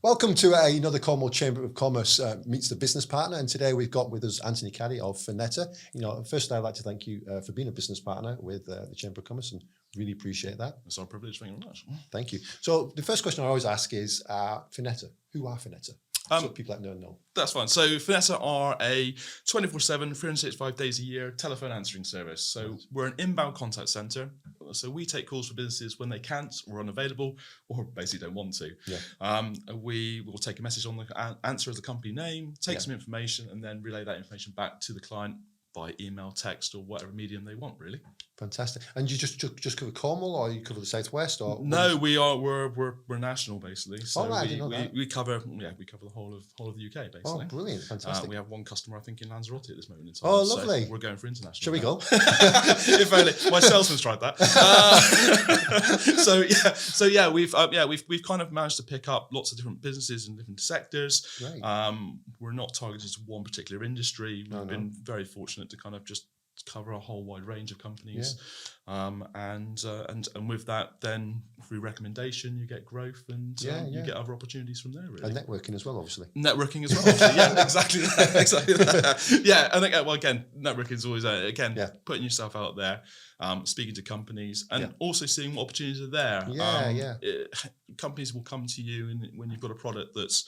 Welcome to another Cornwall Chamber of Commerce meets the business partner, and today we've got with us Anthony Caddy of Phoneta. First I'd like to thank you for being a business partner with the Chamber of Commerce, and really appreciate that. It's our privilege. Thank you very much. Thank you. So the first question I always ask is Phoneta. Who are Phoneta? So people that don't know. That's fine. So Phoneta are a 24/7, 365 days a year telephone answering service. So we're an inbound contact center. So we take calls for businesses when they can't or unavailable or basically don't want to. Yeah. We will take a message on the answer as the company name, take some information, and then relay that information back to the client by email, text, or whatever medium they want, really. Fantastic. And you just cover Cornwall, or you cover the Southwest, or no? We're national basically. So we cover the whole of the UK basically. Oh, brilliant! Fantastic. We have one customer I think in Lanzarote at this moment in time. Oh, lovely. So we're going for international. Shall we go? If only my salesman's tried that. We've kind of managed to pick up lots of different businesses in different sectors. Great. We're not targeted to one particular industry. We've been very fortunate to kind of just cover a whole wide range of companies, and with that, then through recommendation, you get growth, and you get other opportunities from there. Really, and networking as well, obviously. Networking as well, obviously. Yeah, exactly that. Yeah, and again, networking is always putting yourself out there, speaking to companies, and also seeing what opportunities are there. Companies will come to you, and when you've got a product that's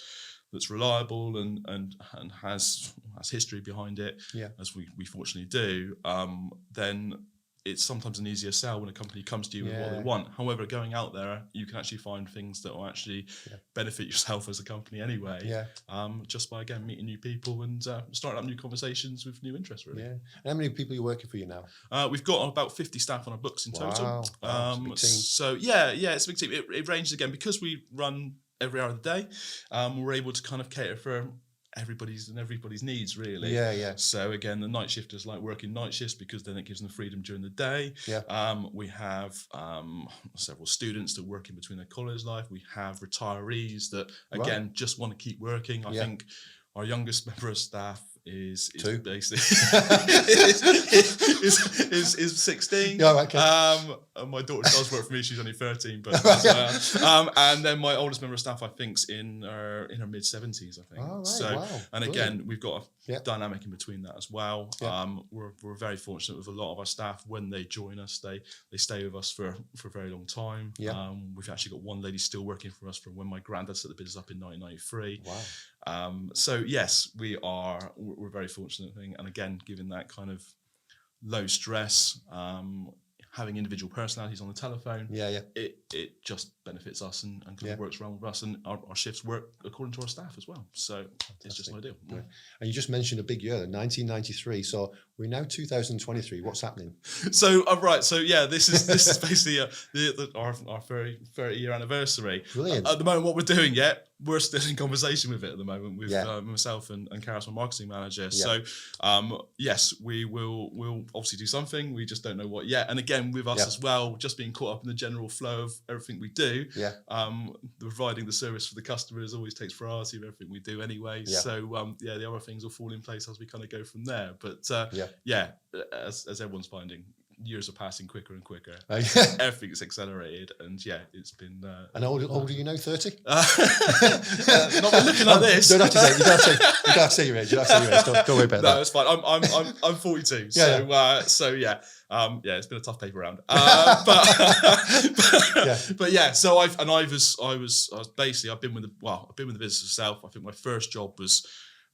reliable and has history behind it, as we fortunately do, then it's sometimes an easier sell when a company comes to you with what they want. However, going out there, you can actually find things that will actually benefit yourself as a company anyway, just by, again, meeting new people and starting up new conversations with new interests, really. Yeah. And how many people are you working for you now? We've got about 50 staff on our books in total. Wow, it's a big team. So, it's a big team. It ranges, again, because we run every hour of the day, we're able to kind of cater for everybody's needs, really. So again, the night shifters like working night shifts because then it gives them the freedom during the day. We have several students that work in between their college life. We have retirees that again just want to keep working. I think our youngest member of staff is basically is 16. And my daughter does work for me. She's only 13, but and then my oldest member of staff, I think's in her mid-70s, I think. And again, we've got a dynamic in between that as well. We're very fortunate with a lot of our staff. When they join us, they stay with us for a very long time. We've actually got one lady still working for us from when my granddad set the business up in 1993. So yes, we're very fortunate thing, and again, given that kind of low stress, having individual personalities on the telephone, it just benefits us and kind of works around with us, and our shifts work according to our staff as well. So it's just ideal. And you just mentioned a big year, 1993. So we're now 2023. What's happening? So this is basically our 30-year anniversary. Brilliant. At the moment, what we're doing we're still in conversation with it at the moment with myself and Karis, my marketing manager. So yes, we'll obviously do something. We just don't know what yet. And again, with us as well, just being caught up in the general flow of everything we do. Providing the service for the customers always takes priority of everything we do anyway. So the other things will fall in place as we kind of go from there. But as everyone's finding, years are passing quicker and quicker. Everything's accelerated, and it's been. And how old are you now? 30? Not looking like this. Don't have to say. You don't have to say your age. You don't have to say your age. Don't worry about that. No, it's fine. I'm 42. It's been a tough paper round. So I've been with the business itself. I think my first job was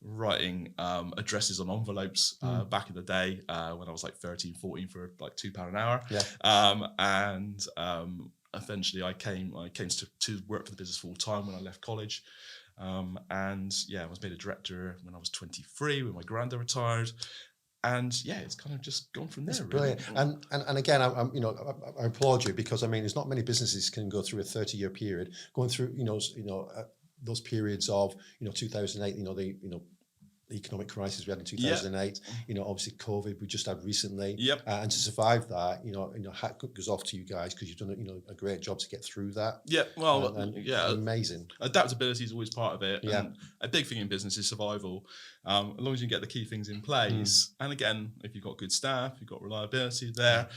writing addresses on envelopes back in the day when I was like 13, 14 for like £2 an hour. Eventually I came to work for the business full time when I left college. I was made a director when I was 23 when my granddad retired. And it's kind of just gone from there. It's brilliant. Really. And again, I applaud you, because I mean, there's not many businesses can go through a 30-year period, going through those periods of 2008, the economic crisis we had in 2008, obviously COVID we just had recently, and to survive that, hat goes off to you guys, because you've done a great job to get through that. Amazing. Adaptability is always part of it. And a big thing in business is survival. As long as you get the key things in place, and again, if you've got good staff, you've got reliability there,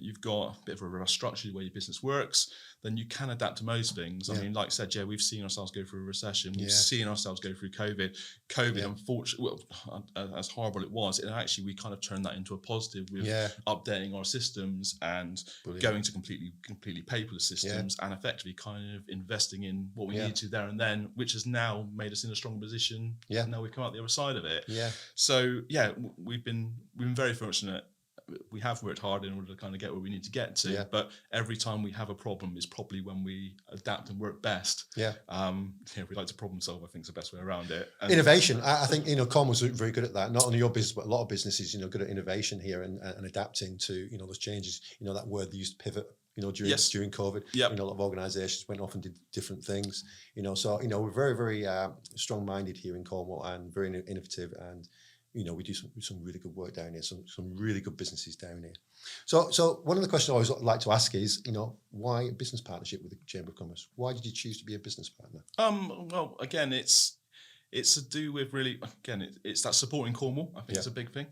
you've got a bit of a rough structure the way your business works, then you can adapt to most things. I mean, like I said, we've seen ourselves go through a recession. We've seen ourselves go through COVID. Unfortunately, as horrible it was, we kind of turned that into a positive with updating our systems and going to completely paperless systems and effectively kind of investing in what we needed to there and then, which has now made us in a strong position. Yeah. Now we've come out the other side of it. Yeah. So we've been very fortunate. We have worked hard in order to kind of get where we need to get to, but every time we have a problem is probably when we adapt and work best. We like to problem solve. I think is the best way around it. And innovation. I think Cornwall's very good at that. Not only your business, but a lot of businesses, good at innovation here and adapting to those changes. That word they used to pivot. During COVID, a lot of organisations went off and did different things. So we're very, very strong-minded here in Cornwall and very innovative, and we do some really good work down here. Some really good businesses down here. So one of the questions I always like to ask is, why a business partnership with the Chamber of Commerce? Why did you choose to be a business partner? Well, again, it's to do with it's that supporting Cornwall. I think it's a big thing.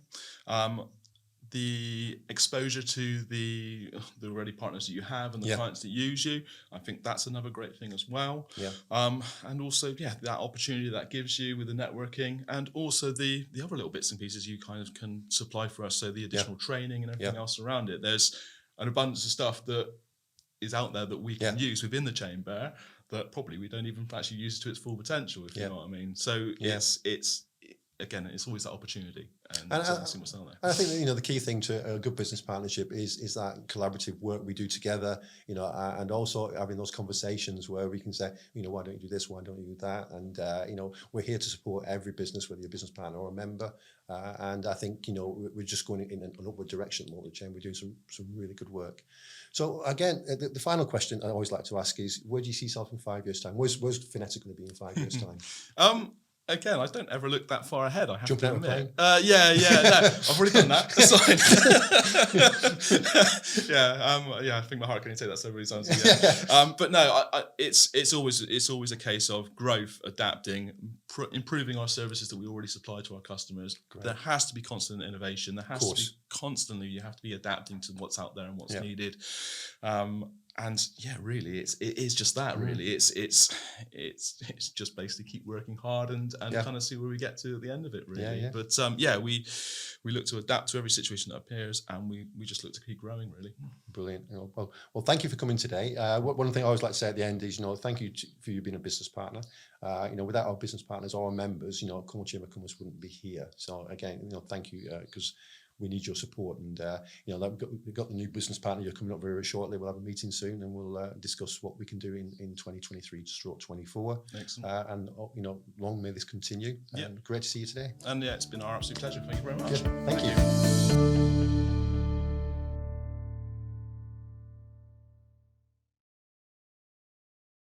The exposure to the already partners that you have and the clients that use you, I think that's another great thing as well. And also, that opportunity that gives you with the networking, and also the other little bits and pieces you kind of can supply for us. So the additional training and everything else around it. There's an abundance of stuff that is out there that we can use within the chamber that probably we don't even actually use to its full potential, if you know what I mean. So it's always that opportunity and see what's out there. I think that, the key thing to a good business partnership is that collaborative work we do together, and also having those conversations where we can say, why don't you do this, why don't you do that, and we're here to support every business, whether you're a business partner or a member, and I think we're just going in an upward direction more the chain. We're doing some really good work. So again, the final question I always like to ask is, where do you see yourself in 5 years' time? Where's Phoneta going to be in 5 years' time? Again, I don't ever look that far ahead. I have Jumping to admit. No, I've already done that. I think my heart can say that so many times. But no, it's always a case of growth, adapting, improving our services that we already supply to our customers. Great. There has to be constant innovation. There has to be constantly. You have to be adapting to what's out there and what's needed. And really, it is just that. Really, it's just basically keep working hard and kind of see where we get to at the end of it. Really, but we look to adapt to every situation that appears, and we just look to keep growing. Really, brilliant. Well, thank you for coming today. One thing I always like to say at the end is, thank you for you being a business partner. Without our business partners or our members, Cornwall Chamber of Commerce wouldn't be here. So again, thank you because we need your support, and we've got the new business partner. You're coming up very, very shortly. We'll have a meeting soon, and we'll discuss what we can do in 2023/24. Excellent. And long may this continue. Great to see you today. And it's been our absolute pleasure. Thank you very much. Thank you.